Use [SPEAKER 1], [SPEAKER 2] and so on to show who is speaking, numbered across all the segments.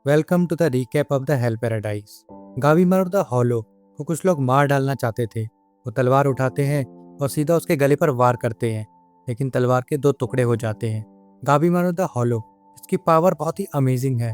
[SPEAKER 1] Welcome to the recap of the Hell Paradise. Gabimaru the Hollow को कुछ लोग मार डालना चाहते थे। वो तलवार उठाते हैं और सीधा उसके गले पर वार करते हैं, लेकिन तलवार के दो टुकड़े हो जाते हैं। गावीमारू द हॉलो, इसकी पावर बहुत ही अमेजिंग है।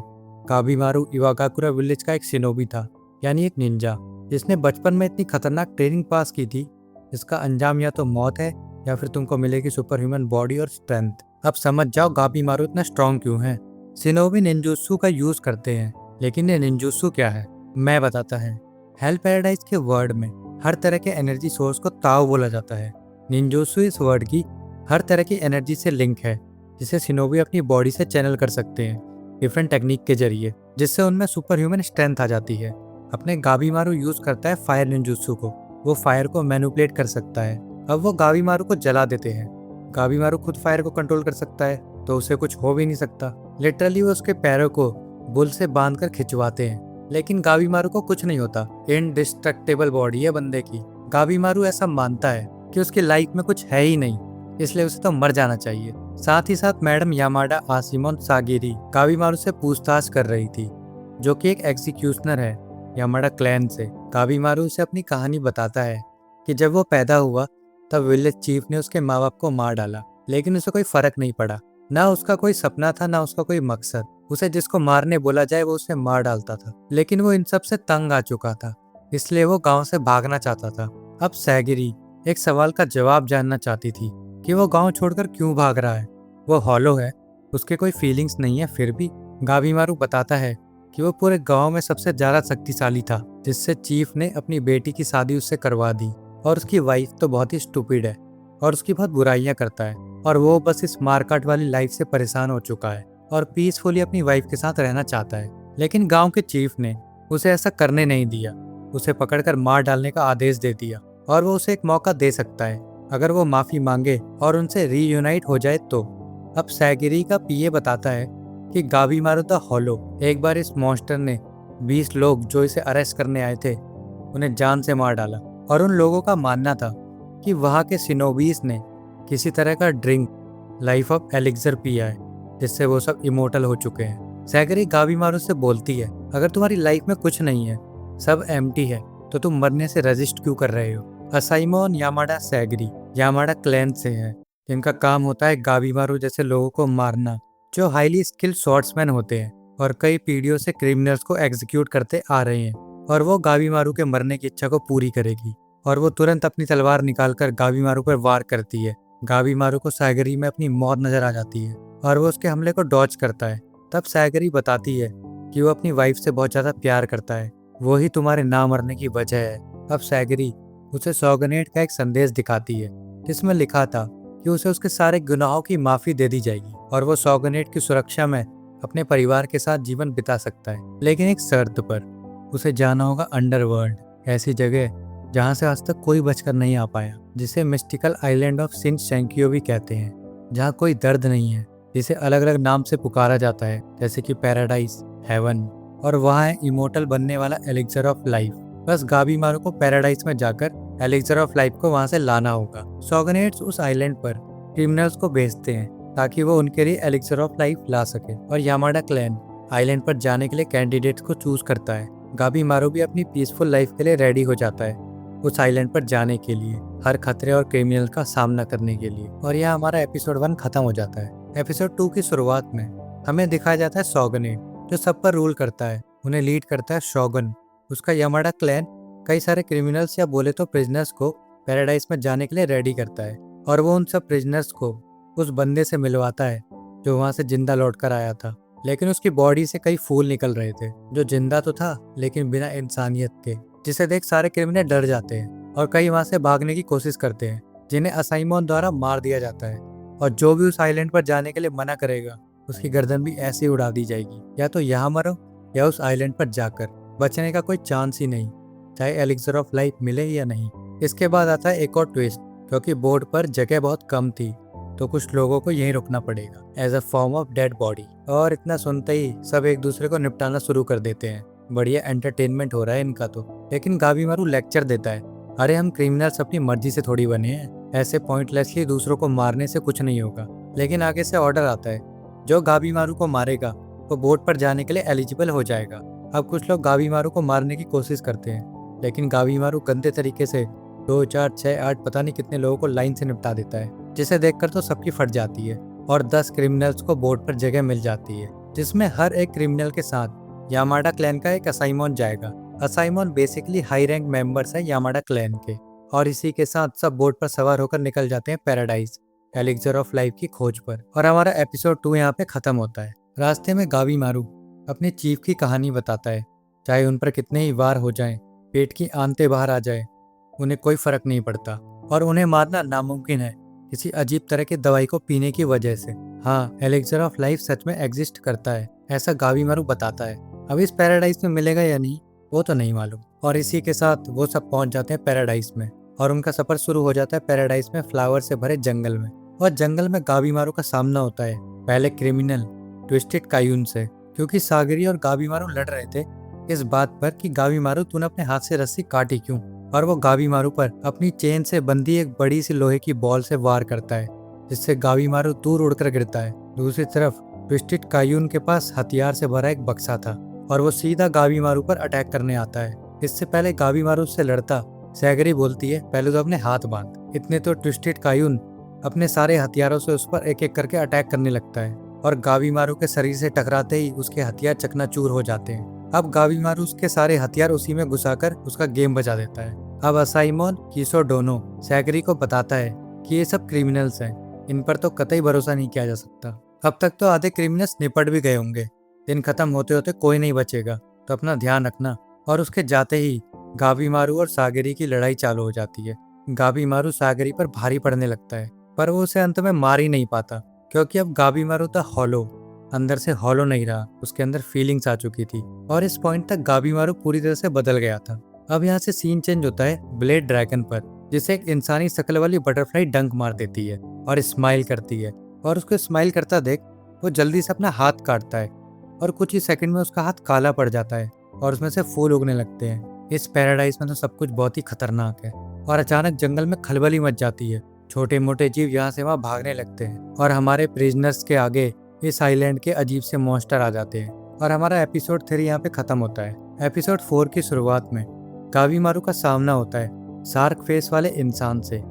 [SPEAKER 1] गावीमारू इवागाकुरा विलेज का एक शिनोबी था, यानी एक निंजा, जिसने बचपन में इतनी खतरनाक ट्रेनिंग पास की थी जिसका अंजाम या तो मौत है या फिर तुमको मिलेगी सुपर ह्यूमन बॉडी और स्ट्रेंथ। अब समझ जाओ गावीमारू इतना स्ट्रांग क्यों है। शिनोबी निंजुत्सु का यूज करते हैं, लेकिन ये निंजुत्सु क्या है मैं बताता है। हेल पैराडाइज के वर्ड में हर तरह के एनर्जी सोर्स को ताओ बोला जाता है। निंजुत्सु इस वर्ड की हर तरह की एनर्जी से लिंक है, जिसे शिनोबी अपनी बॉडी से चैनल कर सकते हैं डिफरेंट टेक्निक के जरिए, जिससे उनमें सुपर ह्यूमन स्ट्रेंथ आ जाती है। अपने गावीमारू यूज करता है फायर निंजुत्सु को। वो फायर को मैनिपुलेट कर सकता है। अब वो गावीमारू को जला देते हैं। गावीमारू खुद फायर को कंट्रोल कर सकता है, तो उसे कुछ हो भी नहीं सकता। लिटरली वो उसके पैरों को बुल से बांधकर खिंचवाते हैं, लेकिन गावीमारू को कुछ नहीं होता। इनडिस्ट्रक्टेबल बॉडी है बंदे की। गावीमारू ऐसा मानता है कि उसकी लाइफ में कुछ है ही नहीं, इसलिए उसे तो मर जाना चाहिए। साथ ही साथ मैडम यामाडा आसिमोन सागिरी गावीमारू से पूछताछ कर रही थी, जो कि एक एग्जीक्यूशनर है यामाडा क्लैन से। गावीमारू उसे अपनी कहानी बताता है कि जब वो पैदा हुआ तब विलेज चीफ ने उसके माँ बाप को मार डाला, लेकिन उसे कोई फर्क नहीं पड़ा। ना उसका कोई सपना था, ना उसका कोई मकसद। उसे जिसको मारने बोला जाए वो उसे मार डालता था, लेकिन वो इन सब से तंग आ चुका था, इसलिए वो गांव से भागना चाहता था। अब सैगिरी एक सवाल का जवाब जानना चाहती थी कि वो गांव छोड़कर क्यों भाग रहा है। वो हॉलो है, उसके कोई फीलिंग्स नहीं है, फिर भी गावीमारू बताता है कि वो पूरे गांव में सबसे ज्यादा शक्तिशाली था, जिससे चीफ ने अपनी बेटी की शादी उससे करवा दी। और उसकी वाइफ तो बहुत ही स्टूपिड है और उसकी बहुत बुराइयां करता है, और वो बस इस मारकाट वाली लाइफ से परेशान हो चुका है और पीसफुली अपनी वाइफ के साथ रहना चाहता है। लेकिन गांव के चीफ ने उसे ऐसा करने नहीं दिया। उसे पकड़कर मार डालने का आदेश दे दिया, और वो उसे एक मौका दे सकता है अगर वो माफी मांगे और उनसे रीयूनाइट हो जाए तो। अब सैगिरी का पीए बताता है कि गावीमारू द हॉलो एक बार इस मॉन्स्टर ने 20 लोग जो इसे अरेस्ट करने आए थे उन्हें जान से मार डाला, और उन लोगों का मानना था कि वहाँ के शिनोबीज ने किसी तरह का ड्रिंक लाइफ ऑफ एलिक्सर पिया है, जिससे वो सब इमोर्टल हो चुके हैं। सैगरी गावीमारू से बोलती है, अगर तुम्हारी लाइफ में कुछ नहीं है, सब एम्प्टी है, तो तुम मरने से रजिस्ट क्यों कर रहे हो। असाइमोन यामाडा सैगरी यामाडा क्लैन से है, जिनका काम होता है गावीमारू जैसे लोगों को मारना, जो हाईली स्किल्ड स्वॉर्ड्समैन होते हैं और कई पीढ़ियों से क्रिमिनल्स को एग्जीक्यूट करते आ रहे हैं। और वो गावीमारू के मरने की इच्छा को पूरी करेगी, और वो तुरंत अपनी तलवार निकालकर गावीमारू पर वार करती है। गावीमारू को सैगरी में अपनी मौत नजर आ जाती है और वो उसके हमले को डॉज करता है। तब सैगरी बताती है कि वो अपनी वाइफ से बहुत ज्यादा प्यार करता है, वो ही तुम्हारे ना मरने की वजह है। अब सैगरी उसे सौगनेट का एक संदेश दिखाती है, जिसमें लिखा था कि उसे उसके सारे गुनाहों की माफी दे दी जाएगी और वो सौगनेट की सुरक्षा में अपने परिवार के साथ जीवन बिता सकता है, लेकिन एक शर्त पर। उसे जाना होगा अंडरवर्ल्ड, ऐसी जगह जहाँ से आज तक कोई बचकर नहीं आ पाया, जिसे मिस्टिकल आइलैंड ऑफ सिंट सेंकियो भी कहते हैं, जहाँ कोई दर्द नहीं है, जिसे अलग अलग नाम से पुकारा जाता है, जैसे कि पैराडाइज, हेवन, और वहाँ है इमोर्टल बनने वाला एलिक्सर ऑफ लाइफ। बस गावीमारू को पैराडाइज में जाकर एलिक्सर ऑफ लाइफ को वहाँ से लाना होगा। सॉगनेट्स उस आइलैंड पर क्रिमिनल्स को भेजते हैं ताकि वो उनके लिए एलिक्सर ऑफ लाइफ ला सके, और यामाडा क्लैन आइलैंड पर जाने के लिए कैंडिडेट्स को चूज करता है। गावीमारू भी अपनी पीसफुल लाइफ के लिए रेडी हो जाता है उस आइलैंड पर जाने के लिए, हर खतरे और क्रिमिनल का सामना करने के लिए। और यहाँ हमारा एपिसोड 1 खत्म हो जाता है। एपिसोड 2 की शुरुआत में हमें दिखाया जाता है सौगनेट, जो सब पर रूल करता है। उन्हें लीड करता है शोगन। उसका यामाडा क्लैन कई सारे क्रिमिनल्स या बोले तो प्रिजनर्स को पैराडाइज में जाने के लिए रेडी करता है, और वो उन सब प्रिजनर्स को उस बंदे से मिलवाता है जो वहाँ से जिंदा लौट कर आया था, लेकिन उसकी बॉडी से कई फूल निकल रहे थे, जो जिंदा तो था लेकिन बिना इंसानियत के, जिसे देख सारे क्रिमिनल डर जाते हैं और कई वहाँ से भागने की कोशिश करते हैं, जिन्हें असाइमोन द्वारा मार दिया जाता है। और जो भी उस आइलैंड पर जाने के लिए मना करेगा उसकी गर्दन भी ऐसे ही उड़ा दी जाएगी। या तो यहाँ मरो या उस आइलैंड पर जाकर, बचने का कोई चांस ही नहीं, चाहे एलिक्सर ऑफ लाइफ मिले या नहीं। इसके बाद आता है एक और ट्विस्ट, क्योंकि बोर्ड पर जगह बहुत कम थी तो कुछ लोगों को यहीं रुकना पड़ेगा as a form of dead body. और इतना सुनते ही सब एक दूसरे को निपटाना शुरू कर देते हैं। बढ़िया एंटरटेनमेंट हो रहा है इनका तो। लेकिन गावीमारू लेक्चर देता है, अरे हम क्रिमिनल्स अपनी मर्जी से थोड़ी बने हैं, ऐसे पॉइंटलेसली दूसरों को मारने से कुछ नहीं होगा। लेकिन आगे से ऑर्डर आता है, जो गावीमारू को मारेगा वो बोट पर जाने के लिए एलिजिबल हो जाएगा। अब कुछ लोग गावीमारू को मारने की कोशिश करते हैं, लेकिन गावीमारू गंदे तरीके से 2, 4, 6, 8 पता नहीं कितने लोगों को लाइन से निपटा देता है, जिसे देखकर तो सबकी फट जाती है और 10 क्रिमिनल्स को बोट पर जगह मिल जाती है, जिसमें हर एक क्रिमिनल के साथ यामाडा क्लैन का एक असाइमोन जाएगा। असाइमोन बेसिकली हाई रैंक मेंबर्स है यामाडा क्लैन के, और इसी के साथ सब बोट पर सवार होकर निकल जाते हैं पैराडाइज एलिक्सर ऑफ लाइफ की खोज पर। और हमारा एपिसोड 2 यहाँ पे खत्म होता है। रास्ते में गावीमारू अपने चीफ की कहानी बताता है। चाहे उन पर कितने ही वार हो जाएं, पेट की आंतें बाहर आ जाए, उन्हें कोई फर्क नहीं पड़ता और उन्हें मारना नामुमकिन है किसी अजीब तरह की दवाई को पीने की वजह से। हाँ, एलिक्सर ऑफ लाइफ सच में एग्जिस्ट करता है, ऐसा गावीमारू बताता है। अब इस पैराडाइज में मिलेगा या नहीं वो तो नहीं मालूम। और इसी के साथ वो सब पहुंच जाते हैं पैराडाइज में और उनका सफर शुरू हो जाता है पैराडाइज में फ्लावर से भरे जंगल में। और जंगल में गावीमारू का सामना होता है पहले क्रिमिनल ट्विस्टेड कायून से, क्योंकि सागरी और गावीमारू लड़ रहे थे इस बात पर कि गावीमारू तूने अपने हाथ से रस्सी काटी क्यों। और वो गावीमारू पर अपनी चेन से बंधी एक बड़ी सी लोहे की बॉल से वार करता है, जिससे गावीमारू दूर उड़कर गिरता है। दूसरी तरफ ट्विस्टेड कायून के पास हथियार से भरा एक बक्सा था और वो सीधा गावीमारू पर अटैक करने आता है। इससे पहले गावीमारू से लड़ता सैगरी बोलती है पहले तो अपने हाथ बांध। इतने तो ट्विस्टेड कायून अपने सारे हथियारों से उस पर एक एक करके अटैक करने लगता है और गावीमारू के शरीर से टकराते ही उसके हथियार चकनाचूर हो जाते हैं। अब गावीमारू उसके सारे हथियार उसी में घुसाकर उसका गेम बजा देता है। अब असाइमोन कीसो डोनो सैगरी को बताता है कि ये सब क्रिमिनल्स हैं, इन पर तो कतई भरोसा नहीं किया जा सकता। अब तक तो आधे क्रिमिनल्स निपट भी गए होंगे, दिन खत्म होते होते कोई नहीं बचेगा, तो अपना ध्यान रखना। और उसके जाते ही गावीमारू और सागरी की लड़ाई चालू हो जाती है। गावीमारू सागरी पर भारी पड़ने लगता है, पर वो उसे अंत में मार ही नहीं पाता, क्योंकि अब गावीमारू था हॉलो, अंदर से हॉलो नहीं रहा, उसके अंदर फीलिंग्स आ चुकी थी और इस पॉइंट तक गावीमारू पूरी तरह से बदल गया था। अब यहाँ से सीन चेंज होता है ब्लेड ड्रैगन पर, जिसे एक इंसानी शक्ल वाली बटरफ्लाई डंक मार देती है और स्माइल करती है। और उसको स्माइल करता देख वो जल्दी से अपना हाथ काटता है और कुछ ही सेकंड में उसका हाथ काला पड़ जाता है और उसमें से फूल उगने लगते हैं। इस पैराडाइज में तो सब कुछ बहुत ही खतरनाक है और अचानक जंगल में खलबली मच जाती है। छोटे मोटे जीव यहाँ से वहाँ भागने लगते हैं और हमारे प्रिजनर्स के आगे इस आइलैंड के अजीब से मॉन्स्टर आ जाते हैं और हमारा एपिसोड 3 यहाँ पे खत्म होता है। एपिसोड 4 की शुरुआत में गावीमारू का सामना होता है शार्क फेस वाले इंसान से,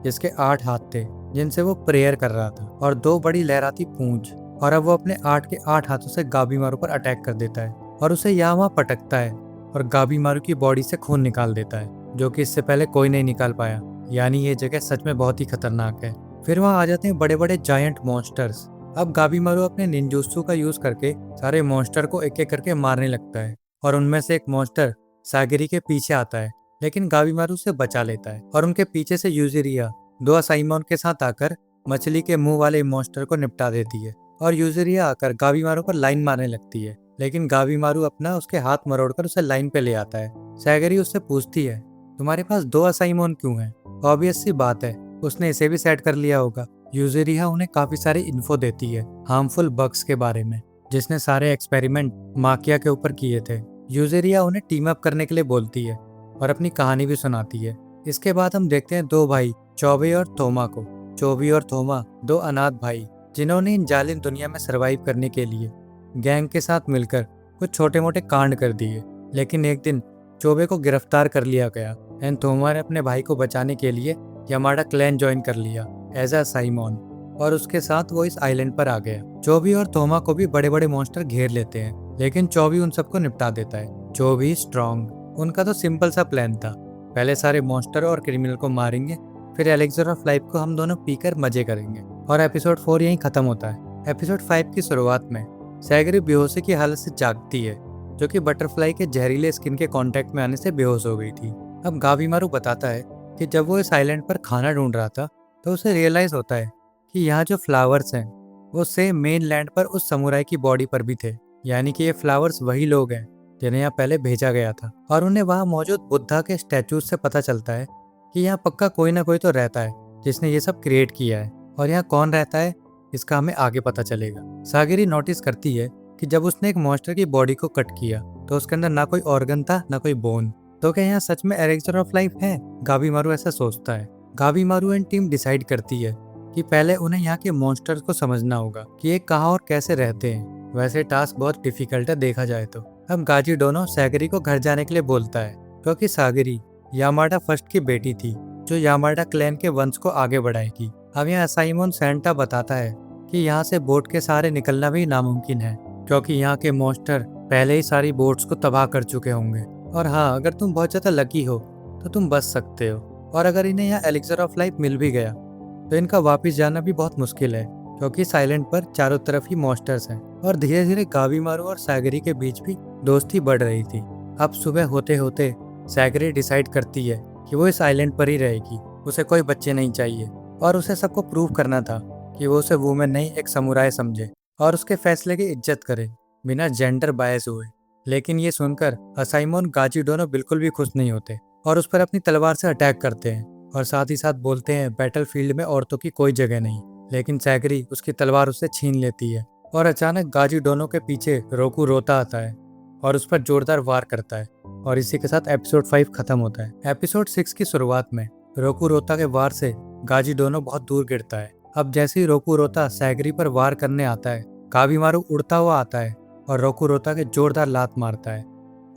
[SPEAKER 1] जिसके 8 हाथ थे जिनसे वो प्रेयर कर रहा था और 2 बड़ी लहराती पूंछ। और अब वो अपने 8 के 8 हाथों से गावीमारू पर अटैक कर देता है और उसे यहाँ वहाँ पटकता है और गावीमारू की बॉडी से खून निकाल देता है, जो कि इससे पहले कोई नहीं निकाल पाया। यानी ये जगह सच में बहुत ही खतरनाक है। फिर वहाँ आ जाते हैं बड़े बड़े जायंट मॉन्स्टर्स। अब गावीमारू अपने निंजुत्सु का यूज करके सारे मॉन्स्टर को एक एक करके मारने लगता है और उनमें से एक मॉन्स्टर सागरी के पीछे आता है, लेकिन गावीमारू से बचा लेता है और उनके पीछे से यूजिरिया 2 असाइमोन के साथ आकर मछली के मुंह वाले मॉन्स्टर को निपटा देती है और यूजिरिया आकर गावीमारू पर लाइन मारने लगती है, लेकिन गावीमारू अपना उसके हाथ मरोड़कर उसे लाइन पे ले आता है। सैगरी उससे पूछती है तुम्हारे पास 2 असाइमोन क्यों हैं? ऑब्वियस सी बात है उसने इसे भी सेट कर लिया होगा। यूजिरिया उन्हें काफी सारी इन्फो देती है हार्मफुल बग्स के बारे में, जिसने सारे एक्सपेरिमेंट माकिया के ऊपर किए थे। यूजिरिया उन्हें टीम अप करने के लिए बोलती है और अपनी कहानी भी सुनाती है। इसके बाद हम देखते हैं 2 भाई चौबे और थोमा को। चौबे और थोमा 2 अनाथ भाई, जिन्होंने इन जालिम दुनिया में सरवाइव करने के लिए गैंग के साथ मिलकर कुछ छोटे मोटे कांड कर दिए। लेकिन एक दिन चौबे को गिरफ्तार कर लिया गया एंड थोमा ने अपने भाई को बचाने के लिए यामाडा क्लैन ज्वाइन कर लिया एज अ साइमोन और उसके साथ वो इस आइलैंड पर आ गया। चौबी और थोमा को भी बड़े बड़े मॉन्स्टर घेर लेते हैं, लेकिन चौबी उन सबको निपटा देता है। चौबी स्ट्रॉन्ग, उनका तो सिंपल सा प्लान था, पहले सारे मॉन्स्टर और क्रिमिनल को मारेंगे, फिर एलिक्सर ऑफ लाइफ को हम दोनों पीकर मजे करेंगे। और एपिसोड 4 यहीं खत्म होता है। एपिसोड 5 की शुरुआत में सैगरी बेहोशी की हालत से जागती है, जो कि बटरफ्लाई के जहरीले स्किन के कांटेक्ट में आने से बेहोश हो गई थी। अब गावीमारू बताता है कि जब वो इस आइलैंड पर खाना ढूंढ रहा था तो उसे रियलाइज होता है कि यहाँ जो फ्लावर्स हैं वो सेम मेन लैंड पर उस समुराई की बॉडी पर भी थे। यानी कि ये फ्लावर्स वही लोग हैं जिन्हें यहाँ पहले भेजा गया था। और उन्हें वहाँ मौजूद बुद्धा के स्टैचूज से पता चलता है कि यहाँ पक्का कोई ना कोई तो रहता है जिसने ये सब क्रिएट किया है, और यहाँ कौन रहता है इसका हमें आगे पता चलेगा। सागिरी नोटिस करती है कि जब उसने एक मॉन्स्टर की बॉडी को कट किया तो उसके अंदर ना कोई ऑर्गन था ना कोई बोन। तो क्या यहाँ सच में एलिक्सर ऑफ लाइफ है? गावीमारू ऐसा सोचता है। गावीमारू एंड टीम डिसाइड करती है कि पहले उन्हें यहाँ के मॉन्स्टर्स को समझना होगा कि ये कहाँ और कैसे रहते हैं, वैसे टास्क बहुत डिफिकल्ट है देखा जाए तो। अब गाजी डोनो सैगरी को घर जाने के लिए बोलता है, क्योंकि सागरी यामाडा फर्स्ट की बेटी थी, जो यामाडा क्लैन के वंश को आगे बढ़ाएगी। अब यहाँ साइमन सेंटा बताता है कि यहाँ से बोट के सहारे निकलना भी नामुमकिन है, क्योंकि यहाँ के मॉन्स्टर पहले ही सारी बोट्स को तबाह कर चुके होंगे। और हाँ, अगर तुम बहुत ज्यादा लकी हो तो तुम बच सकते हो, और अगर इन्हें यहाँ एलिक्सर ऑफ लाइफ मिल भी गया तो इनका वापस जाना भी बहुत मुश्किल है, क्योंकि साइलेंट पर चारों तरफ ही मॉन्स्टर्स हैं। और धीरे धीरे गावीमारू और सैगरी के बीच भी दोस्ती बढ़ रही थी। अब सुबह होते होते सैगरी डिसाइड करती है कि वो इस आइलैंड पर ही रहेगी। उसे कोई बच्चे नहीं चाहिए, और उसे सबको प्रूव करना था कि वो उसे वुमेन नहीं एक समुराय समझे और उसके फैसले की इज्जत करे, बिना जेंडर बायस हुए। लेकिन ये सुनकर असाइमोन गाजी डोनो बिल्कुल भी खुश नहीं होते और उस पर अपनी तलवार से अटैक करते हैं, और साथ ही साथ बोलते हैं बैटलफील्ड में औरतों की कोई जगह नहीं। लेकिन सैगरी उसकी तलवार उससे छीन लेती है, और अचानक गाजी डोनो के पीछे रोकू रोता आता है और उस पर जोरदार वार करता है। और इसी के साथ एपिसोड 5 खत्म होता है। एपिसोड 6 की शुरुआत में रोकू रोता के वार से गाजी डोनो बहुत दूर गिरता है। अब जैसे ही रोकू रोता सैगरी पर वार करने आता है, काबीमारू उड़ता हुआ आता है और रोकू रोता के जोरदार लात मारता है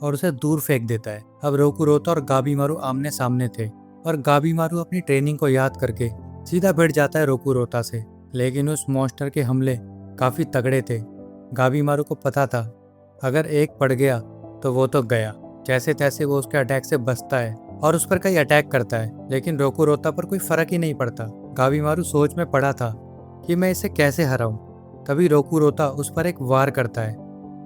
[SPEAKER 1] और उसे दूर फेंक देता है। अब रोकू रोता और गाबीमारू आमने सामने थे, और गाबीमारू अपनी ट्रेनिंग को याद करके सीधा भिड़ जाता है रोकू रोता से। लेकिन उस मॉन्स्टर के हमले काफी तगड़े थे। गाबीमारू को पता था अगर एक पड़ गया तो वो तो गया। जैसे तैसे वो उसके अटैक से बचता है और उस पर कई अटैक करता है, लेकिन रोकू रोता पर कोई फर्क ही नहीं पड़ता। गाबीमारू सोच में पड़ा था कि मैं इसे कैसे हराऊं। तभी रोकू रोता उस पर एक वार करता है,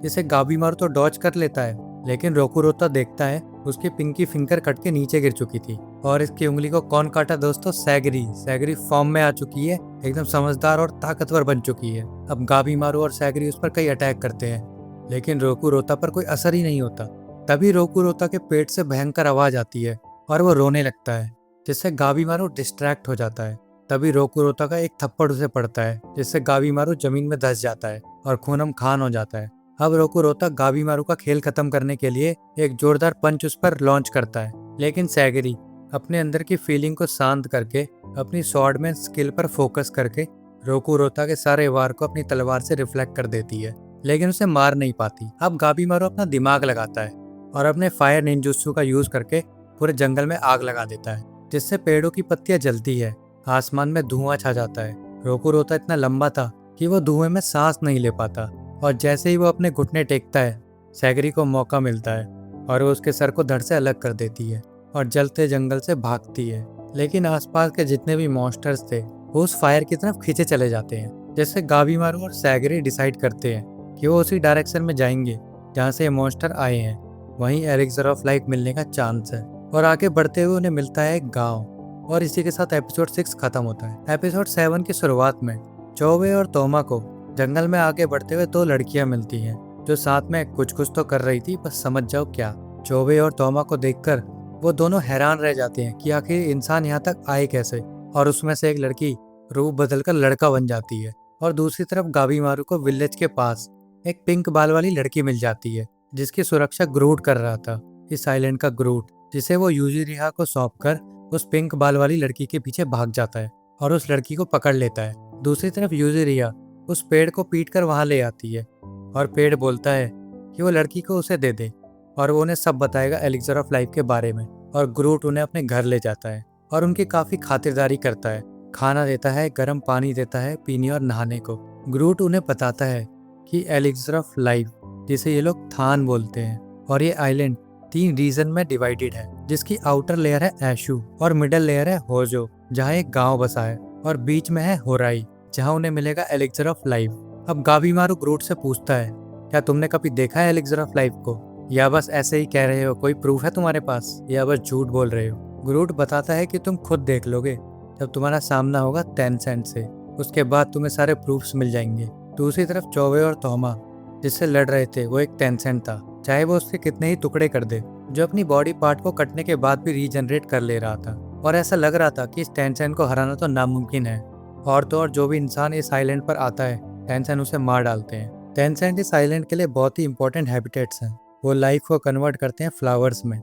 [SPEAKER 1] जिसे गाबीमारू तो डॉज कर लेता है, लेकिन रोकू रोता देखता है उसकी पिंकी फिंगर कट के नीचे गिर चुकी थी। और इसकी उंगली को कौन काटा दोस्तों? सैगरी। सैगरी फॉर्म में आ चुकी है, एकदम समझदार और ताकतवर बन चुकी है। अब गाबीमारू और सैगरी उस पर कई अटैक करते हैं, लेकिन रोकू रोता पर कोई असर ही नहीं होता। तभी रोकू रोता के पेट से भयंकर आवाज आती है और वो रोने लगता है, जिससे गाबीमारू डिस्ट्रैक्ट हो जाता है। तभी रोकू रोता का एक थप्पड़ उसे पड़ता है, जिससे गाबीमारू जमीन में धंस जाता है और खूनम खान हो जाता है। अब रोकू रोता गाबीमारू का खेल खत्म करने के लिए एक जोरदार पंच उस पर लॉन्च करता है, लेकिन सैगरी अपने अंदर की फीलिंग को शांत करके अपनी स्वॉर्डमैन स्किल पर फोकस करके रोकू रोता के सारे वार को अपनी तलवार से रिफ्लेक्ट कर देती है, लेकिन उसे मार नहीं पाती। अब गाबीमारू अपना दिमाग लगाता है और अपने फायर निंजुत्सु का यूज करके पूरे जंगल में आग लगा देता है, जिससे पेड़ों की पत्तियां जलती है, आसमान में धुआं छा जाता है। रोकू रोता इतना लंबा था कि वो धुएं में सांस नहीं ले पाता, और जैसे ही वो अपने घुटने टेकता है, सैगरी को मौका मिलता है और वो उसके सर को धड़ से अलग कर देती है और जलते जंगल से भागती है। लेकिन आसपास के जितने भी मॉन्स्टर्स थे वो उस फायर की तरफ खींचे चले जाते हैं, जिससे गाबीमारू और सैगरी डिसाइड करते हैं कि वो उसी डायरेक्शन में जाएंगे जहाँ से ये मॉन्स्टर आए हैं। वहीं एलिक्सर ऑफ लाइफ मिलने का चांस है, और आगे बढ़ते हुए उन्हें मिलता है एक गाँव। और इसी के साथ एपिसोड 6 खत्म होता है। एपिसोड 7 की शुरुआत में चौबे और तोमा को जंगल में आगे बढ़ते हुए दो लड़कियां मिलती हैं, जो साथ में कुछ कुछ तो कर रही थी, बस समझ जाओ क्या। चौबे और तोमा को देखकर वो दोनों हैरान रह जाते हैं कि आखिर इंसान यहाँ तक आए कैसे, और उसमें से एक लड़की रूप बदलकर लड़का बन जाती है। और दूसरी तरफ गाबीमारू को विलेज के पास एक पिंक बाल वाली लड़की मिल जाती है, जिसकी सुरक्षा ग्रूट कर रहा था, इस आइलैंड का ग्रूट, जिसे वो यूजिरिहा को सौंपकर उस पिंक बाल वाली लड़की के पीछे भाग जाता है और उस लड़की को पकड़ लेता है। दूसरी तरफ यूजिरिहा उस पेड़ को पीट कर वहां ले आती है, और पेड़ बोलता है कि वो लड़की को उसे दे दे और वो उन्हें सब बताएगा एलिक्सर ऑफ लाइफ के बारे में। और ग्रूट उन्हें अपने घर ले जाता है और उनकी काफी खातिरदारी करता है, खाना देता है, गर्म पानी देता है पीने और नहाने को। ग्रूट उन्हें बताता है कि एलिक्सर ऑफ लाइफ, जिसे ये लोग थान बोलते हैं, और ये आइलैंड 3 रीजन में डिवाइडेड है, जिसकी आउटर लेयर है ऐशु और मिडल लेयर है होजो, जहाँ एक गांव बसा है, और बीच में है होराई, जहाँ उन्हें मिलेगा एलिक्सर ऑफ लाइफ। अब गाबीमारू ग्रूट से पूछता है, क्या तुमने कभी देखा है एलिक्सर ऑफ लाइफ को, या बस ऐसे ही कह रहे हो? कोई प्रूफ है तुम्हारे पास, या बस झूठ बोल रहे हो? ग्रूट बताता है कि तुम खुद देख लोगे जब तुम्हारा सामना होगा टेंसेंट से, उसके बाद तुम्हें सारे प्रूफ्स मिल जाएंगे। दूसरी तरफ चौबे और तोमा जिससे लड़ रहे थे वो एक टेंसेंट था, चाहे वो उसके कितने ही टुकड़े कर दे, जो अपनी बॉडी पार्ट को कटने के बाद भी रीजनरेट कर ले रहा था, और ऐसा लग रहा था कि इस टेंसेंट को हराना तो नामुमकिन है। और तो और जो भी इंसान इस आइलैंड पर आता है, टेंसेंट उसे मार डालते हैं। टेंसेंट इस आइलैंड के लिए बहुत ही इंपॉर्टेंट हैबिटेट्स हैं। वो लाइफ को कन्वर्ट करते हैं फ्लावर्स में,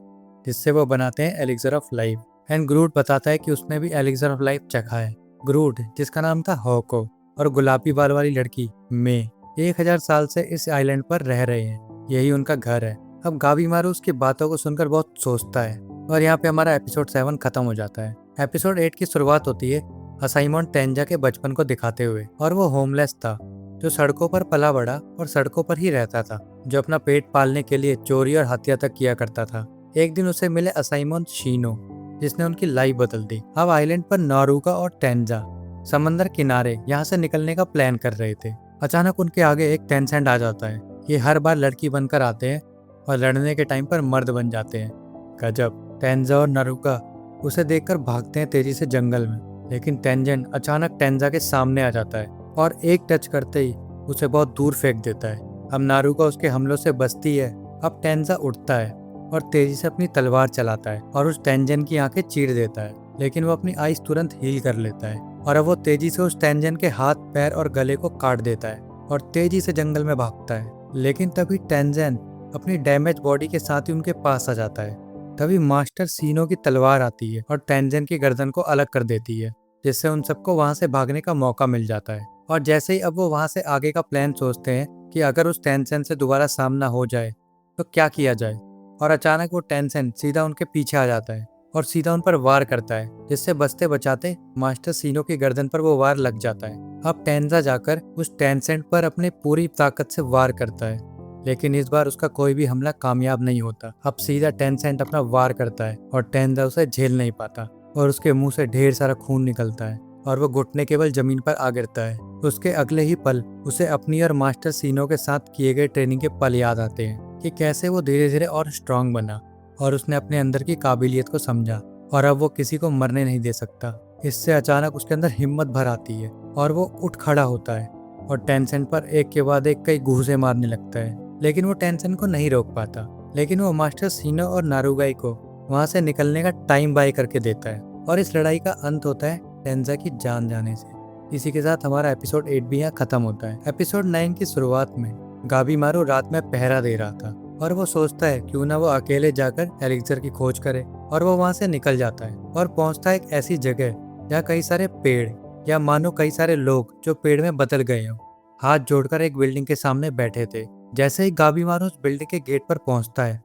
[SPEAKER 1] जिससे वो बनाते हैं एलिक्सर ऑफ लाइफ। एंड ग्रूट बताता है कि उसने भी एलिक्सर ऑफ लाइफ चखा है। ग्रूट, जिसका नाम था होको, और गुलाबी बाल वाली लड़की मे, 1000 साल से इस आइलैंड पर रह रहे हैं, यही उनका घर है। अब गाबीमारू उसकी बातों को सुनकर बहुत सोचता है और यहाँ पे हमारा एपिसोड 7 खत्म हो जाता है। एपिसोड 8 की शुरुआत होती है असाइमन टेंजा के बचपन को दिखाते हुए, और वो होमलेस था जो सड़कों पर पला बड़ा और सड़कों पर ही रहता था, जो अपना पेट पालने के लिए चोरी और हत्या तक किया करता था। एक दिन उसे मिले असाइमन शीनो, जिसने उनकी लाइफ बदल दी। अब आइलैंड पर नारुगा और टेंजा समंदर किनारे यहाँ से निकलने का प्लान कर रहे थे। अचानक उनके आगे एक टेंसेंट आ जाता है। ये हर बार लड़की बनकर आते हैं और लड़ने के टाइम पर मर्द बन जाते हैं। गजब। टेंजा और नारुगा उसे देखकर भागते हैं तेजी से जंगल में, लेकिन टेंजेंट अचानक टेंजा के सामने आ जाता है और एक टच करते ही उसे बहुत दूर फेंक देता है। अब नारुगा उसके हमलों से बचती है। अब टेंजा उठता है और तेजी से अपनी तलवार चलाता है और उस टेंजेंट की आंखें चीर देता है, लेकिन वो अपनी आइस तुरंत हील कर लेता है और अब वो तेजी से उस टेंजेंट के हाथ, पैर और गले को काट देता है और तेजी से जंगल में भागता है। लेकिन तभी टेंजेंट अपनी डैमेज बॉडी के साथ ही उनके पास आ जाता है। तभी मास्टर सीनो की तलवार आती है और टेंजेंट की गर्दन को अलग कर देती है, जिससे उन सबको वहां से भागने का मौका मिल जाता है। और जैसे ही अब वो वहां से आगे का प्लान सोचते हैं कि अगर उस टेंजेंट से दोबारा सामना हो जाए तो क्या किया जाए, और अचानक वो टेंजेंट सीधा उनके पीछे आ जाता है और सीधा उन पर वार करता है, जिससे बचते बचाते मास्टर सीनो की गर्दन पर वो वार लग जाता है। अब टेंजा जाकर उस टेंसेंट पर अपने पूरी ताकत से वार करता है, लेकिन इस बार उसका कोई भी हमला कामयाब नहीं होता। अब सीधा टेंसेंट अपना वार करता है और टेंजा उसे झेल नहीं पाता और उसके मुंह से ढेर सारा खून निकलता है और वो घुटने केवल जमीन पर आ गिरता है। उसके अगले ही पल उसे अपनी और मास्टर सीनो के साथ किए गए ट्रेनिंग के पल याद आते हैं कि कैसे वो धीरे धीरे और स्ट्रांग बना और उसने अपने अंदर की काबिलियत को समझा और अब वो किसी को मरने नहीं दे सकता। इससे अचानक उसके अंदर हिम्मत भर आती है और वो उठ खड़ा होता है और टेंसेंट पर एक के बाद एक कई घूंसे मारने लगता है, लेकिन वो टेंसेंट को नहीं रोक पाता। लेकिन वो मास्टर सीनो और नारुगाई को वहां से निकलने का टाइम बाय करके देता है और इस लड़ाई का अंत होता है टेंजा की जान जाने से। इसी के साथ हमारा एपिसोड 8 भी यहाँ खत्म होता है। एपिसोड 9 की शुरुआत में गाबीमारू रात में पहरा दे रहा था और वो सोचता है क्यों ना वो अकेले जाकर एलिक्सर की खोज करे, और वो वहां से निकल जाता है और पहुंचता है एक ऐसी जगह जहाँ कई सारे पेड़ या मानो कई सारे लोग जो पेड़ में बदल गए हों हाथ जोड़कर एक बिल्डिंग के सामने बैठे थे। जैसे ही गाबीमारू उस बिल्डिंग के गेट पर पहुंचता है,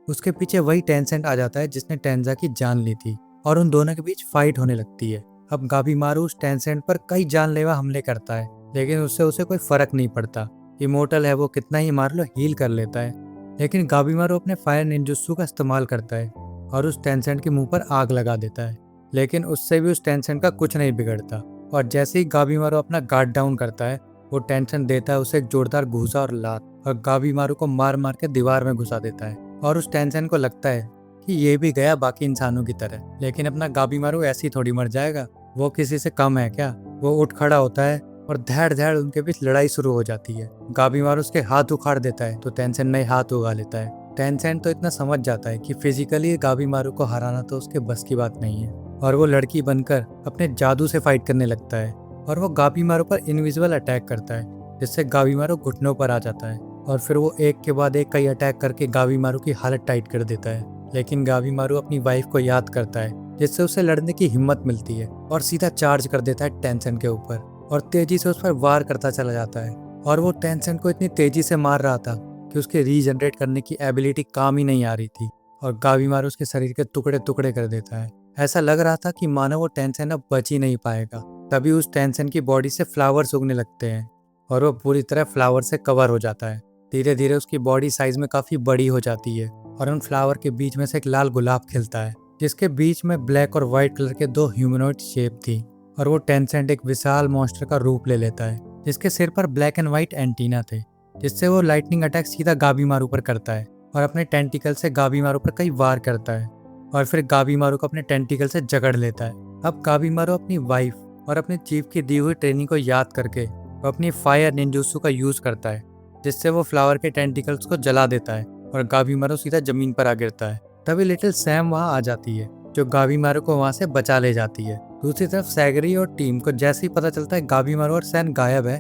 [SPEAKER 1] उसके पीछे वही टेंसेंट आ जाता है जिसने टेंजा की जान ली थी और उन दोनों के बीच फाइट होने लगती है। अब गाबीमारू उस टेंसेंट पर कई जानलेवा हमले करता है, लेकिन उससे उसे कोई फर्क नहीं पड़ता। इमोर्टल है वो, कितना ही मार लो हील कर लेता है। लेकिन गाबीमारू अपने फायर निंजुत्सु का इस्तेमाल करता है और उस टेंसेंट के मुंह पर आग लगा देता है, लेकिन उससे भी उस टेंसेंट का कुछ नहीं बिगड़ता। और जैसे ही गाबीमारू अपना गार्ड डाउन करता है, वो टेंसेंट देता है उसे एक जोरदार घूसा और लात और गाबीमारू को मार मार के दीवार में घुसा देता है। और उस टेंसेंट को लगता है कि ये भी गया बाकी इंसानों की तरह, लेकिन अपना गाबीमारू ऐसे ही थोड़ी मर जाएगा, वो किसी से कम है क्या। वो उठ खड़ा होता है और धैड़ धैड़ उनके बीच लड़ाई शुरू हो जाती है। गाबीमारू उसके हाथ उखाड़ देता है तो टेंसेंट नए हाथ उगा लेता है। टेंसेंट तो इतना समझ जाता है कि फिजिकली गाबीमारू को हराना तो उसके बस की बात नहीं है, और वो लड़की बनकर अपने जादू से फाइट करने लगता है और वो गाबीमारू पर इनविजिबल अटैक करता है, जिससे गाबीमारू घुटनों पर आ जाता है और फिर वो एक के बाद एक कई अटैक करके गाबीमारू की हालत टाइट कर देता है। लेकिन गाबीमारू अपनी वाइफ को याद करता है, जिससे उसे लड़ने की हिम्मत मिलती है और सीधा चार्ज कर देता है टेंसेंट के ऊपर और तेजी से उस पर वार करता चला जाता है। और वो टेंसेंट को इतनी तेजी से मार रहा था कि उसके रीजनरेट करने की एबिलिटी काम ही नहीं आ रही थी और गाबीमारू उसके शरीर के टुकड़े टुकड़े कर देता है। ऐसा लग रहा था कि मानो वो टेंसेंट अब बच ही नहीं पाएगा। तभी उस टेंसेंट की बॉडी से फ्लावर्स उगने लगते हैं और वो पूरी तरह फ्लावर से कवर हो जाता है। धीरे धीरे उसकी बॉडी साइज में काफी बड़ी हो जाती है और उन फ्लावर के बीच में से एक लाल गुलाब खिलता है, जिसके बीच में ब्लैक और व्हाइट कलर के दो ह्यूमनॉइड शेप थी। और वो टेंसेंट एक विशाल मॉन्स्टर का रूप ले लेता है, जिसके सिर पर ब्लैक एंड व्हाइट एंटीना थे, जिससे वो लाइटनिंग अटैक सीधा गाबीमारू पर करता है और अपने टेंटिकल से गाबीमारू पर कई वार करता है और फिर गाबीमारू को अपने टेंटिकल से जकड़ लेता है। अब गाबीमारू अपनी वाइफ और अपने चीफ की दी हुई ट्रेनिंग को याद करके वो अपनी फायर निंजुत्सु का यूज करता है, जिससे वो फ्लावर के टेंटिकल्स को जला देता है और गाबीमारू सीधा जमीन पर आ गिरता है। तभी लिटिल सैम वहां आ जाती है, जो गाबीमारू को वहां से बचा ले जाती है। दूसरी तरफ सैगरी और टीम को जैसे ही पता चलता है गाबीमारू और सैन गायब है,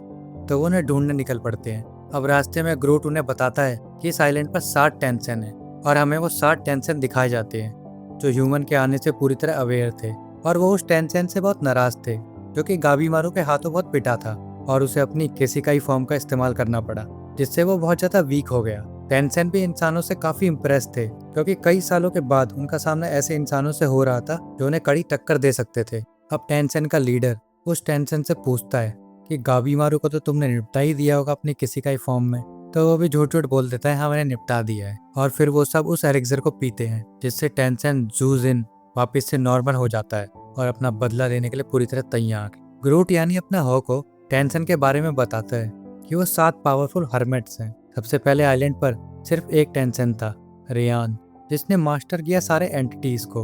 [SPEAKER 1] तो वो उन्हें ढूंढने निकल पड़ते हैं। अब रास्ते में ग्रूट उन्हें बताता है कि इस आइलैंड पर 60 टेंसेंट है और हमें वो 60 टेंसेंट दिखाए जाते हैं जो ह्यूमन के आने से पूरी तरह अवेयर थे, और वो उस टेंसेंट से बहुत नाराज थे जो कि गाबीमारू के हाथों बहुत पिटा था। और उसे अपनी केसिकाई फॉर्म का इस्तेमाल करना पड़ा, जिससे वो बहुत ज़्यादा वीक हो गया। टेंसेन भी इंसानों से काफ़ी इम्प्रेस थे, क्योंकि कई सालों के बाद उनका सामना ऐसे इंसानों से हो रहा था जो उन्हें कड़ी टक्कर दे सकते थे। अब टेंसेन का लीडर उस टेंसेन से पूछता है कि गाबीमारू को तो तुमने निपटा ही दिया होगा अपनी केसिकाई फॉर्म में। तो वो भी झूठ झूठ बोल देता है, हाँ मैंने निपटा दिया है। और फिर वो सब उस एलिक्सर को पीते हैं, जिससे टेंसेन जूजिन वापस से नॉर्मल हो जाता है और अपना बदला लेने के लिए पूरी तरह तैयार। ग्रूट यानी अपना हॉ को टेंसेन के बारे में बताता है कि वो 7 पावरफुल हर्मेट्स हैं। सबसे पहले आइलैंड पर सिर्फ एक टेंसेन था, रेयान, जिसने मास्टर किया सारे एंटिटीज को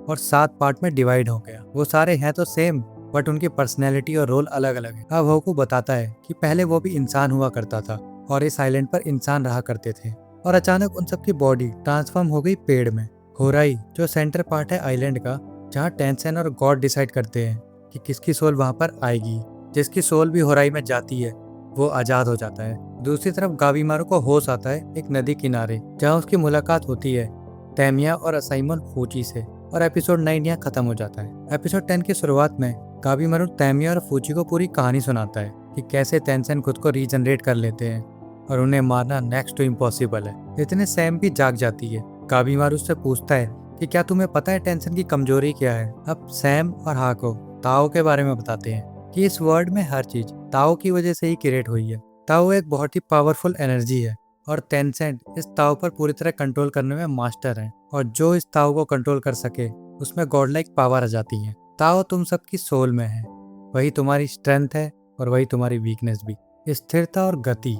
[SPEAKER 1] और 7 पार्ट में डिवाइड हो गया। वो सारे हैं तो सेम, बट उनकी पर्सनैलिटी और रोल अलग अलग है। अब होकू बताता है कि पहले वो भी इंसान हुआ करता था और इस आइलैंड पर इंसान रहा करते थे, और अचानक उन सबकी बॉडी ट्रांसफॉर्म हो गई पेड़ में। होराई जो सेंटर पार्ट है आइलैंड का, जहाँ टेंसेन और गॉड डिसाइड करते हैं कि किसकी सोल वहाँ पर आएगी। जिसकी सोल भी होराई में जाती है वो आज़ाद हो जाता है। दूसरी तरफ गाबीमारू को होश आता है एक नदी किनारे, जहाँ उसकी मुलाकात होती है तैमिया और असाइमन फूची से, और एपिसोड 9 यहाँ खत्म हो जाता है। एपिसोड 10 की शुरुआत में गाबीमारू तैमिया और फूची को पूरी कहानी सुनाता है कि कैसे टेंसेन खुद को रीजनरेट कर लेते हैं और उन्हें मारना नेक्स्ट टू इम्पॉसिबल है। इतने सैम भी जाग जाती है। गाबीमारू उससे पूछता है कि क्या तुम्हें पता है टेंसेन की कमजोरी क्या है। अब सैम और हाको ताओ के बारे में बताते हैं कि इस वर्ल्ड में हर चीज ताओ की वजह से ही क्रिएट हुई है। ताओ एक बहुत ही पावरफुल एनर्जी है और टेंसेंट इस ताओ पर पूरी तरह कंट्रोल करने में मास्टर है, और जो इस ताओ को कंट्रोल कर सके उसमें गॉड लाइक पावर आ जाती है। ताओ तुम सबकी सोल में है, वही तुम्हारी स्ट्रेंथ है और वही तुम्हारी वीकनेस भी। स्थिरता और गति,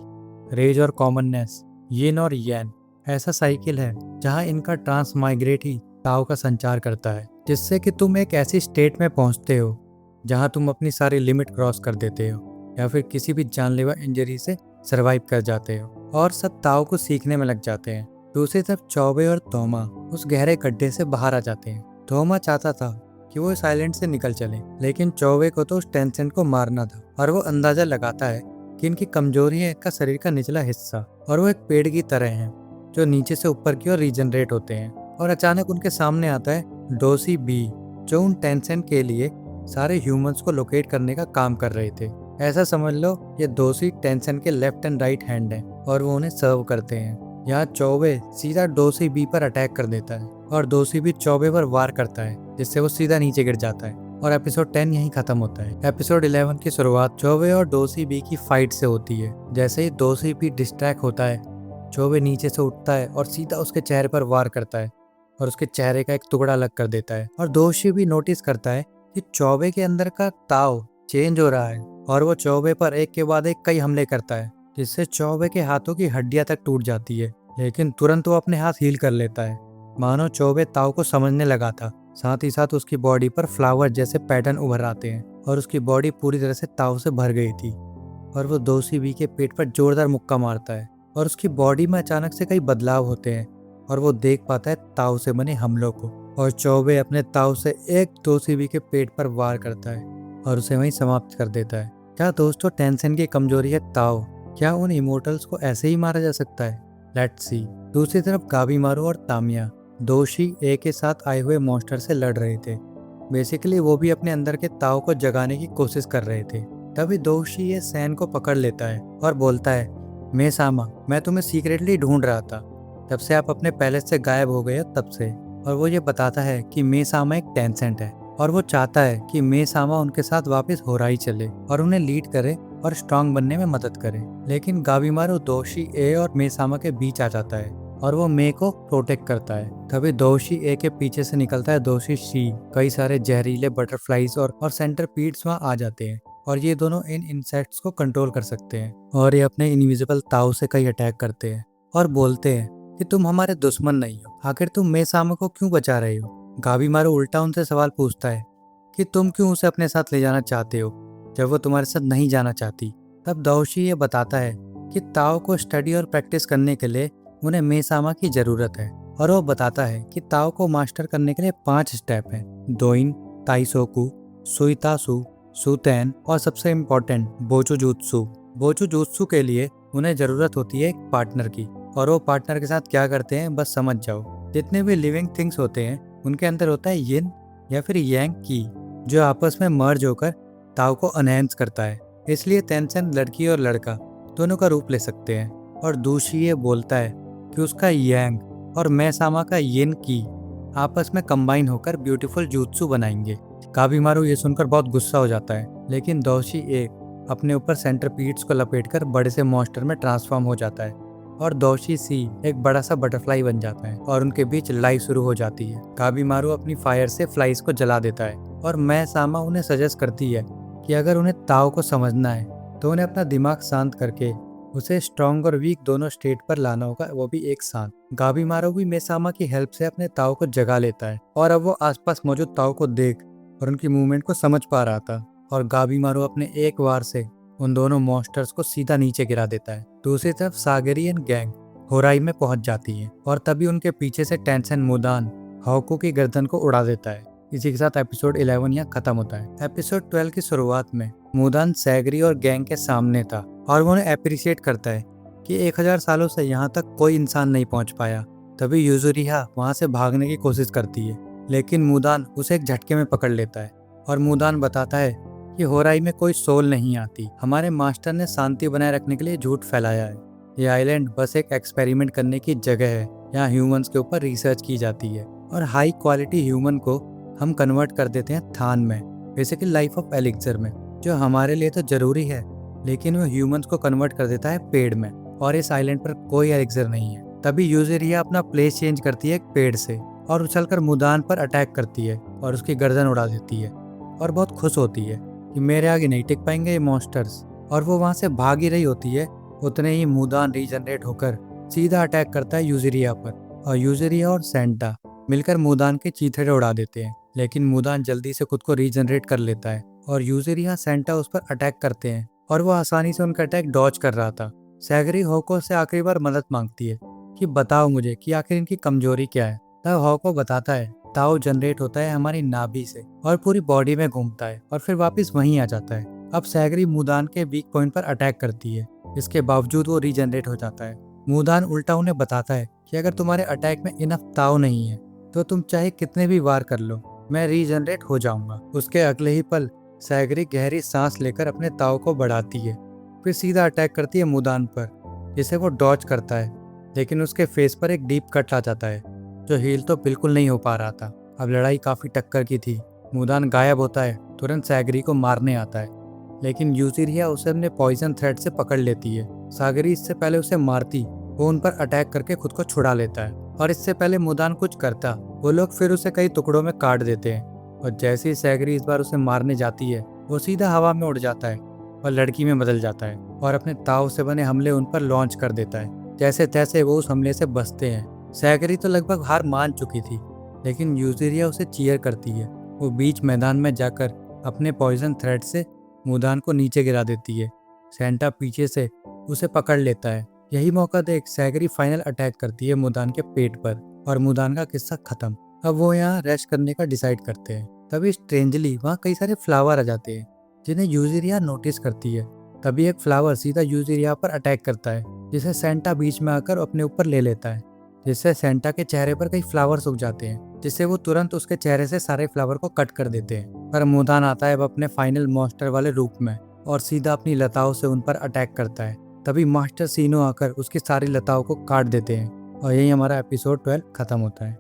[SPEAKER 1] रेज और कॉमननेस, यिन और यैन ऐसा साइकिल है जहाँ इनका ट्रांसमाइग्रेट ही ताओ का संचार करता है, जिससे कि तुम एक ऐसी स्टेट में पहुंचते हो जहां तुम अपनी सारी लिमिट क्रॉस कर देते हो या फिर किसी भी जानलेवा इंजरी से सरवाइव कर जाते हो, और सब ताओ को सीखने में लग जाते हैं। दूसरी तरफ चौबे और तोमा उस गहरे गड्ढे से बाहर आ जाते हैं। तोमा चाहता था कि वो इस आइलैंड से निकल चले, लेकिन चौबे को तो उस टेंसेंट को मारना था, और वो अंदाजा लगाता है कि इनकी कमजोरी है इनका शरीर का निचला हिस्सा, और वो एक पेड़ की तरह हैं जो नीचे से ऊपर की ओर रीजनरेट होते हैं। और अचानक उनके सामने आता है डोसी बी, जो उन टेंसेंट के लिए सारे ह्यूमंस को लोकेट करने का काम कर रहे थे। ऐसा समझ लो ये डोसी टेंसेंट के लेफ्ट एंड राइट हैंड हैं और वो उन्हें सर्व करते हैं। यहाँ चौबे सीधा डोसी बी पर अटैक कर देता है और डोसी बी चौबे पर वार करता है, जिससे वो सीधा नीचे गिर जाता है, और एपिसोड 10 यहीं खत्म होता है। एपिसोड 11 की शुरुआत चौबे और डोसी बी की फाइट से होती है। जैसे ही डोसी बी डिस्ट्रैक्ट होता है, चौबे नीचे से उठता है और सीधा उसके चेहरे पर वार करता है और उसके चेहरे का एक टुकड़ा अलग कर देता है। और डोशी भी नोटिस करता है कि चौबे के अंदर का ताओ चेंज हो रहा है और वो चौबे पर एक के बाद एक कई हमले करता है, जिससे चौबे के हाथों की हड्डियां तक टूट जाती है, लेकिन तुरंत वो अपने हाथ हील कर लेता है, मानो चौबे ताओ को समझने लगा था। साथ ही साथ उसकी बॉडी पर फ्लावर जैसे पैटर्न उभर आते हैं और उसकी बॉडी पूरी तरह से ताओ से भर गई थी, और वो डोसी बी के पेट पर जोरदार मुक्का मारता है और उसकी बॉडी में अचानक से कई बदलाव होते हैं और वो देख पाता है ताओ से बने हमलों को, और चौबे अपने ताओ से एक डोसी बी के पेट पर वार करता है और उसे वहीं समाप्त कर देता है। क्या दोस्तों टेंसेंट की कमजोरी है ताओ? क्या उन इमोर्टल्स को ऐसे ही मारा जा सकता है? Let's see. दूसरी तरफ गाबीमारू और तामिया दोशी ए के साथ आए हुए मॉन्स्टर से लड़ रहे थे। बेसिकली वो भी अपने अंदर के ताओ को जगाने की कोशिश कर रहे थे। तभी दोशी ये सैन को पकड़ लेता है और बोलता है, मेसामा, मैं तुम्हें सीक्रेटली ढूंढ रहा था, जब से आप अपने पैलेस से गायब हो गए हो तब से। और वो ये बताता है कि मेसामा एक टेंसेंट है और वो चाहता है कि मेसामा उनके साथ वापस होराई चले और उन्हें लीड करे और स्ट्रांग बनने में मदद करे। लेकिन गाबीमारू दोशी ए और मेसामा के बीच आ जाता है और वो मे को प्रोटेक्ट करता है। तभी दोशी ए के पीछे से निकलता है दोशी शी। कई सारे जहरीले बटरफ्लाईज और सेंटरपीड्स वहाँ आ जाते हैं और ये दोनों इन इंसेक्ट्स को कंट्रोल कर सकते हैं, और ये अपने इनविजिबल ताऊ से कई अटैक करते हैं और बोलते हैं कि तुम हमारे दुश्मन नहीं हो, आखिर तुम मेसामा को क्यों बचा रहे हो। गाबीमारू उल्टा उनसे सवाल पूछता है कि तुम क्यों उसे अपने साथ ले जाना चाहते हो जब वो तुम्हारे साथ नहीं जाना चाहती। तब दोशी ये बताता है कि ताओ को स्टडी और प्रैक्टिस करने के लिए उन्हें मेसामा की जरूरत है, और वो बताता है कि ताओ को मास्टर करने के लिए 5 स्टेप हैं: दोइन, ताइसोकु, सुइतासु, सुतेन और सबसे इम्पोर्टेंट बोचुजुत्सु। बोचुजुत्सु के लिए उन्हें जरूरत होती है एक पार्टनर की, और वो पार्टनर के साथ क्या करते हैं बस समझ जाओ। जितने भी लिविंग थिंग्स होते हैं उनके अंदर होता है यिन या फिर यांग की, जो आपस में मर्ज होकर ताओ को एनहेंस करता है इसलिए तेंसेन लड़की और लड़का दोनों का रूप ले सकते हैं। और दूशी ये बोलता है कि उसका यांग और मैसामा का यिन की आपस में कंबाइन होकर ब्यूटीफुल jutsu बनाएंगे। काबिमारू ये सुनकर बहुत गुस्सा हो जाता है, लेकिन दोशी एक अपने ऊपर सेंटरपीड्स को लपेटकर बड़े से मॉन्स्टर में ट्रांसफॉर्म हो जाता है और दोशी सी एक बड़ा सा बटरफ्लाई बन जाता है और उनके बीच लड़ाई शुरू हो जाती है। काबिमारू अपनी फायर से फ्लाइज को जला देता है और मैसामा उन्हें सजेस्ट करती है कि अगर उन्हें ताओ को समझना है तो उन्हें अपना दिमाग शांत करके उसे स्ट्रॉन्ग और वीक दोनों स्टेट पर लाना होगा, वो भी एक साथ। गाबीमारू भी मेसामा की हेल्प से अपने ताओ को जगा लेता है और अब वो आसपास मौजूद ताओ को देख और उनकी मूवमेंट को समझ पा रहा था और गाबीमारू अपने एक वार से उन दोनों मॉन्स्टर्स को सीधा नीचे गिरा देता है। दूसरी तरफ सागरी एंड गैंग होराई में पहुंच जाती है और तभी उनके पीछे से टेंसेन मुदान हाउको की गर्दन को उड़ा देता है। इसी के साथ एपिसोड 11 यहाँ खत्म होता है। एपिसोड 12 की शुरुआत में मुदान सैगरी और गैंग के सामने था और वो उन्हें अप्रिशिएट करता है कि 1000 सालों से यहाँ तक कोई इंसान नहीं पहुँच पाया। तभी यूजुरिहा वहाँ से भागने की कोशिश करती है, लेकिन मुदान उसे एक झटके में पकड़ लेता है और मुदान बताता है कि होराई में कोई सोल नहीं आती। हमारे मास्टर ने शांति बनाए रखने के लिए झूठ फैलाया है। ये आइलैंड बस एक एक्सपेरिमेंट करने की जगह है। यहाँ ह्यूमंस के ऊपर रिसर्च की जाती है और हाई क्वालिटी ह्यूमन को हम कन्वर्ट कर देते हैं थान में, बेसिकली लाइफ ऑफ एलिक्सर में, जो हमारे लिए तो जरूरी है, लेकिन वो ह्यूमंस को कन्वर्ट कर देता है पेड़ में और इस आइलैंड पर कोई एलिक्सर नहीं है। तभी यूजुरिहा अपना प्लेस चेंज करती है एक पेड़ से और उछलकर मुदान पर अटैक करती है और उसकी गर्दन उड़ा देती है और बहुत खुश होती है कि मेरे आगे नहीं टिक पाएंगे ये मॉन्स्टर्स। और वो वहाँ से भाग ही रही होती है, उतने ही मुदान रीजनरेट होकर सीधा अटैक करता है यूजुरिहा पर और यूजुरिहा और सेंटा मिलकर मुदान के चीथड़े उड़ा देते हैं। लेकिन मुदान जल्दी से खुद को रीजनरेट कर लेता है और यूजुरिहा सेंटा उस पर अटैक करते हैं और वो आसानी से उनका अटैक डॉज कर रहा था। सैगरी होको से आखिरी बार मदद मांगती है कि बताओ मुझे कि आखिर इनकी कमजोरी क्या है। तब होको बताता है ताओ जनरेट होता है हमारी नाभि से और पूरी बॉडी में घूमता है और फिर वापस वहीं आ जाता है। अब सैगरी मुदान के वीक पॉइंट पर अटैक करती है, इसके बावजूद वो रीजनरेट हो जाता है। मुदान उल्टा उन्हें बताता है कि अगर तुम्हारे अटैक में इनफ ताओ नहीं है तो तुम चाहे कितने भी वार कर लो, मैं रीजनरेट हो जाऊंगा। उसके अगले ही पल सैगरी गहरी सांस लेकर अपने ताओ को बढ़ाती है, फिर सीधा अटैक करती है मुदान पर, जिसे वो डॉज करता है, लेकिन उसके फेस पर एक डीप कट आ जाता है जो हील तो बिल्कुल नहीं हो पा रहा था। अब लड़ाई काफी टक्कर की थी। मुदान गायब होता है, तुरंत सैगरी को मारने आता है, लेकिन यूजुरिहा उसे अपने पॉइजन थ्रेड से पकड़ लेती है। सागरी इससे पहले उसे मारती, वो उन पर अटैक करके खुद को छुड़ा लेता है और इससे पहले मुदान कुछ करता, वो लोग फिर उसे कई टुकड़ों में काट देते हैं और जैसे ही सैगरी इस बार उसे मारने जाती है, वो सीधा हवा में उड़ जाता है और लड़की में बदल जाता है और अपने ताव से बने हमले उन पर लॉन्च कर देता है। जैसे तैसे वो उस हमले से बचते हैं। सैगरी तो लगभग हार मान चुकी थी, लेकिन यूजुरिहा उसे चीयर करती है। वो बीच मैदान में जाकर अपने पॉइजन थ्रेड से मुदान को नीचे गिरा देती है। सेंटा पीछे से उसे पकड़ लेता है। यही मौका देख सैगरी फाइनल अटैक करती है मुदान के पेट पर और मुदान का किस्सा खत्म। अब वो यहाँ रेस्ट करने का डिसाइड करते हैं। तभी स्ट्रेंजली वहाँ कई सारे फ्लावर आ जाते हैं जिन्हें यूजुरिहा नोटिस करती है। तभी एक फ्लावर सीधा यूजुरिहा पर अटैक करता है, जिसे सेंटा बीच में आकर अपने ऊपर ले लेता है, जिससे सेंटा के चेहरे पर कई फ्लावर्स उग जाते हैं, जिससे वो तुरंत उसके चेहरे से सारे फ्लावर को कट कर देते हैं। पर मुदान आता है अब अपने फाइनल मॉन्स्टर वाले रूप में और सीधा अपनी लताओं से उन पर अटैक करता है। तभी मास्टर सीनो आकर उसकी सारी लताओं को काट देते हैं और यही हमारा एपिसोड 12 खत्म होता है।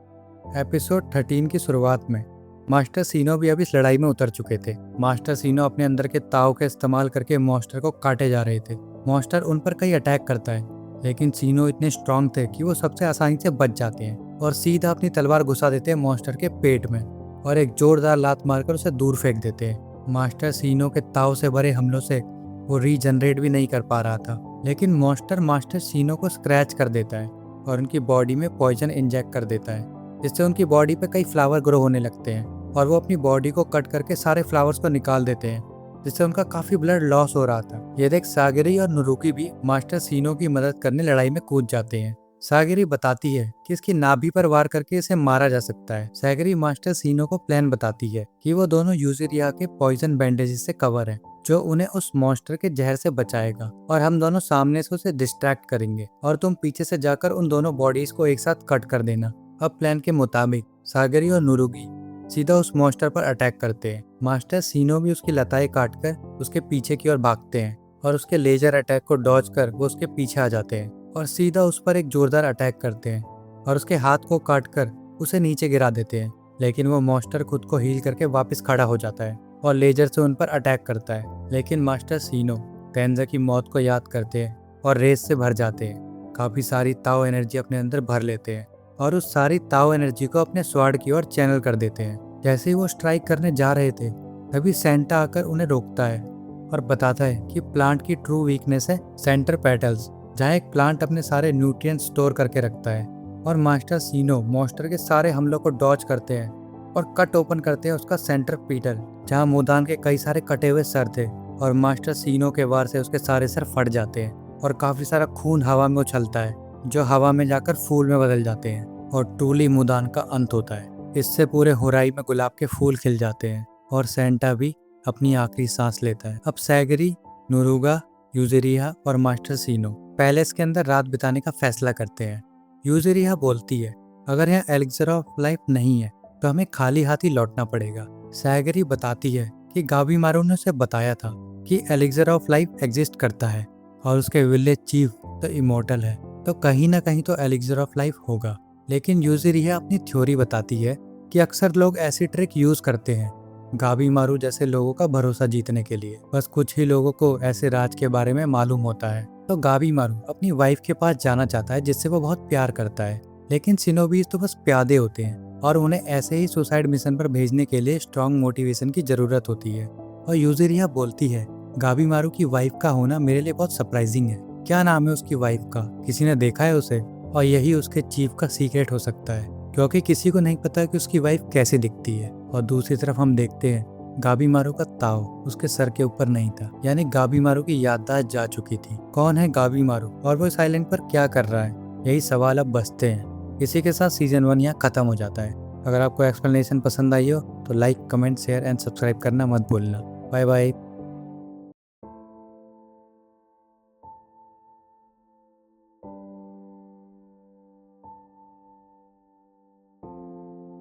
[SPEAKER 1] एपिसोड 13 की शुरुआत में मास्टर सीनो भी अब इस लड़ाई में उतर चुके थे। मास्टर सीनो अपने अंदर के ताव का इस्तेमाल करके मॉन्स्टर को काटे जा रहे थे। मॉन्स्टर उन पर कई अटैक करता है, लेकिन सीनो इतने स्ट्रांग थे कि वो सबसे आसानी से बच जाते हैं और सीधा अपनी तलवार घुसा देते हैं मॉन्स्टर के पेट में और एक जोरदार लात मारकर उसे दूर फेंक देते हैं। मास्टर सीनो के ताव से भरे हमलों से वो रीजनरेट भी नहीं कर पा रहा था, लेकिन मॉन्स्टर मास्टर सीनो को स्क्रैच कर देता है और उनकी बॉडी में पॉइजन इंजेक्ट कर देता है, जिससे उनकी बॉडी पे कई फ्लावर ग्रो होने लगते हैं और वो अपनी बॉडी को कट करके सारे फ्लावर्स को निकाल देते हैं, जिससे उनका काफी ब्लड लॉस हो रहा था। ये देख सागरी और नुरुकी भी मास्टर सीनो की मदद करने लड़ाई में कूद जाते हैं। सागरी बताती है कि इसकी नाभि पर वार करके इसे मारा जा सकता है। सागरी मास्टर सीनो को प्लान बताती है कि वो दोनों यूजुरिहा के पॉइजन बैंडेजेस से कवर हैं, जो उन्हें उस मॉन्स्टर के जहर से बचाएगा और हम दोनों सामने से उसे डिस्ट्रैक्ट करेंगे और तुम पीछे से जाकर उन दोनों बॉडीज को एक साथ कट कर देना। अब प्लान के मुताबिक सागरी और नुरुगी सीधा उस मॉन्स्टर पर अटैक करते हैं। मास्टर सीनो भी उसकी लताएं काटकर उसके पीछे की ओर भागते हैं और उसके लेजर अटैक को डॉज कर वो उसके पीछे आ जाते हैं और सीधा उस पर एक जोरदार अटैक करते हैं और उसके हाथ को काटकर उसे नीचे गिरा देते हैं। लेकिन वो मॉन्स्टर खुद को हील करके वापस खड़ा हो जाता है और लेजर से उन पर अटैक करता है। लेकिन मास्टर सीनो तेंजा की मौत को याद करते हैं और रेस से भर जाते हैं। काफी सारी ताओ एनर्जी अपने अंदर भर लेते हैं और उस सारी ताओ एनर्जी को अपने स्वॉर्ड की ओर चैनल कर देते हैं। जैसे ही वो स्ट्राइक करने जा रहे थे तभी सेंटा आकर उन्हें रोकता है और बताता है कि प्लांट की ट्रू वीकनेस है सेंटर पेटल्स, जहाँ एक प्लांट अपने सारे न्यूट्रिएंट स्टोर करके रखता है। और मास्टर सीनो मॉन्स्टर के सारे हमलों को डॉज करते हैं और कट ओपन करते हैं उसका सेंटर पीटल, जहाँ मुदान के कई सारे कटे हुए सर थे और मास्टर सीनो के वार से उसके सारे सर फट जाते हैं और काफी सारा खून हवा में उछलता है जो हवा में जाकर फूल में बदल जाते हैं और ट्रूली मुदान का अंत होता है। इससे पूरे होराई में गुलाब के फूल खिल जाते हैं और सेंटा भी अपनी आखिरी सांस लेता है। अब सैगरी, नुरुगा, यूजेरिया और मास्टर सीनो पैलेस के अंदर रात बिताने का फैसला करते हैं। यूजेरिया बोलती है अगर यहाँ एलिक्सर ऑफ लाइफ नहीं है तो हमें खाली हाथ ही लौटना पड़ेगा। सैगरी बताती है कि गाबीमारू ने उसे बताया था कि एलिक्सर ऑफ लाइफ एग्जिस्ट करता है और उसके विलेज चीफ तो इमोर्टल है, तो कहीं ना कहीं तो एलिक्सर ऑफ लाइफ होगा। लेकिन यूजेरिया अपनी थ्योरी बताती है कि अक्सर लोग ऐसी ट्रिक यूज करते हैं गाबीमारू जैसे लोगों का भरोसा जीतने के लिए। बस कुछ ही लोगों को ऐसे राज के बारे में मालूम होता है। तो गाबीमारू अपनी वाइफ के पास जाना चाहता है जिससे वो बहुत प्यार करता है, लेकिन शिनोबीज तो बस प्यादे होते हैं और उन्हें ऐसे ही सुसाइड मिशन पर भेजने के लिए स्ट्रॉन्ग मोटिवेशन की जरूरत होती है। और यूजेरिया बोलती है गाबीमारू की वाइफ का होना मेरे लिए बहुत सरप्राइजिंग है। क्या नाम है उसकी वाइफ का? किसी ने देखा है उसे? और यही उसके चीफ का सीक्रेट हो सकता है, क्योंकि किसी को नहीं पता कि उसकी वाइफ कैसे दिखती है। और दूसरी तरफ हम देखते हैं गाबीमारू का ताव उसके सर के ऊपर नहीं था, यानी गाबीमारू की याददाश्त जा चुकी थी। कौन है गाबीमारू और वो इस आइलैंड पर क्या कर रहा है, यही सवाल अब बचते हैं। इसी के साथ सीजन 1 यहाँ खत्म हो जाता है। अगर आपको एक्सप्लेनेशन पसंद आई हो तो like, comment, share and subscribe करना मत भूलना। Bye bye.